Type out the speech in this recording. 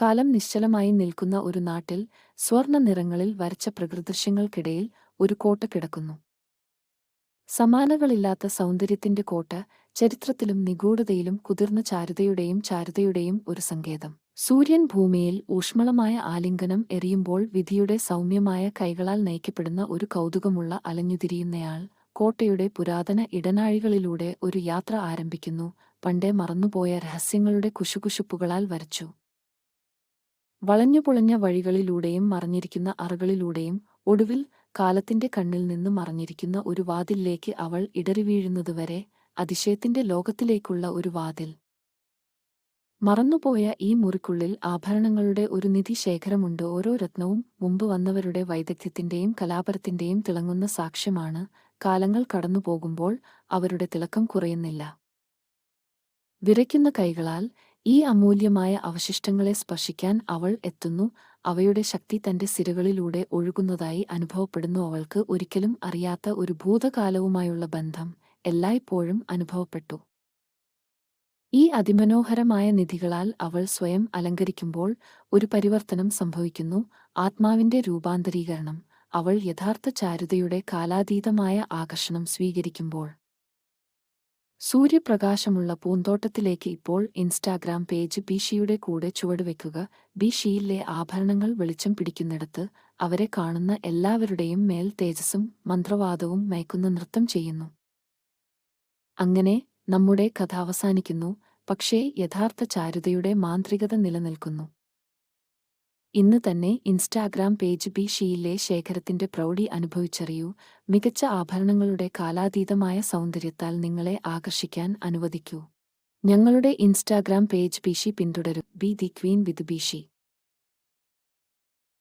കാലം നിശ്ചലമായി നിൽക്കുന്ന ഒരു നാട്ടിൽ സ്വർണ്ണ നിറങ്ങളിൽ വരച്ച പ്രകൃതിദൃശ്യങ്ങൾക്കിടയിൽ ഒരു കോട്ട കിടക്കുന്നു. സമാനകളില്ലാത്ത സൗന്ദര്യത്തിന്റെ കോട്ട, ചരിത്രത്തിലും നിഗൂഢതയിലും കുതിർന്ന ചാരുതയുടെയും ഒരു സങ്കേതം. സൂര്യൻ ഭൂമിയിൽ ഊഷ്മളമായ ആലിംഗനം എറിയുമ്പോൾ വിധിയുടെ സൗമ്യമായ കൈകളാൽ നയിക്കപ്പെടുന്ന ഒരു കൗതുകമുള്ള അലഞ്ഞുതിരിയുന്നയാൾ കോട്ടയുടെ പുരാതന ഇടനാഴികളിലൂടെ ഒരു യാത്ര ആരംഭിക്കുന്നു. പണ്ടേ മറന്നുപോയ രഹസ്യങ്ങളുടെ കുശുകുശുപ്പുകളാൽ വരച്ചു വളഞ്ഞുപുളഞ്ഞ വഴികളിലൂടെയും മറഞ്ഞിരിക്കുന്ന അറകളിലൂടെയും ഒടുവിൽ കാലത്തിന്റെ കണ്ണിൽ നിന്ന് മറഞ്ഞിരിക്കുന്ന ഒരു വാതിലിലേക്ക് അവൾ ഇടറിവീഴുന്നതുവരെ, അതിശയത്തിന്റെ ലോകത്തിലേക്കുള്ള ഒരു വാതിൽ. മറന്നുപോയ ഈ മുറിക്കുള്ളിൽ ആഭരണങ്ങളുടെ ഒരു നിധിശേഖരമുണ്ട്. ഓരോ രത്നവും മുമ്പ് വന്നവരുടെ വൈദഗ്ധ്യത്തിന്റെയും കലാപരത്തിന്റെയും തിളങ്ങുന്ന സാക്ഷ്യമാണ്. കാലങ്ങൾ കടന്നുപോകുമ്പോൾ അവരുടെ തിളക്കം കുറയുന്നില്ല. വിറയ്ക്കുന്ന കൈകളാൽ ഈ അമൂല്യമായ അവശിഷ്ടങ്ങളെ സ്പർശിക്കാൻ അവൾ എത്തുന്നു. അവയുടെ ശക്തി തന്റെ സിരകളിലൂടെ ഒഴുകുന്നതായി അനുഭവപ്പെടുന്നു. അവൾക്ക് ഒരിക്കലും അറിയാത്ത ഒരു ഭൂതകാലവുമായുള്ള ബന്ധം എല്ലായ്പ്പോഴും അനുഭവപ്പെട്ടു. ഈ അതിമനോഹരമായ നിധികളാൽ അവൾ സ്വയം അലങ്കരിക്കുമ്പോൾ ഒരു പരിവർത്തനം സംഭവിക്കുന്നു. ആത്മാവിന്റെ രൂപാന്തരീകരണം. അവൾ യഥാർത്ഥ ചാരുതയുടെ കാലാതീതമായ ആകർഷണം സ്വീകരിക്കുമ്പോൾ. സൂര്യപ്രകാശമുള്ള പൂന്തോട്ടത്തിലേക്ക് ഇപ്പോൾ ഇൻസ്റ്റാഗ്രാം പേജ് ബിഷിയുടെ കൂടെ ചുവടുവെക്കുക. ബിഷിയിലെ ആഭരണങ്ങൾ വെളിച്ചം പിടിക്കുന്നിടത്ത് അവരെ കാണുന്ന എല്ലാവരുടെയും മേൽ തേജസ്സും മന്ത്രവാദവും മയക്കുന്ന നൃത്തം ചെയ്യുന്നു. അങ്ങനെ നമ്മുടെ കഥ അവസാനിക്കുന്നു. പക്ഷേ യഥാർത്ഥ ചാരുതയുടെ മാന്ത്രികത നിലനിൽക്കുന്നു. ഇന്ന് തന്നെ ഇൻസ്റ്റാഗ്രാം പേജ് ബിഷിയിലെ ശേഖരത്തിന്റെ പ്രൗഢി അനുഭവിച്ചറിയൂ. മികച്ച ആഭരണങ്ങളുടെ കാലാതീതമായ സൗന്ദര്യത്താൽ നിങ്ങളെ ആകർഷിക്കാൻ അനുവദിക്കൂ. ഞങ്ങളുടെ ഇൻസ്റ്റാഗ്രാം പേജ് ബിഷി പിന്തുടരൂ. Be the queen with ബിഷി.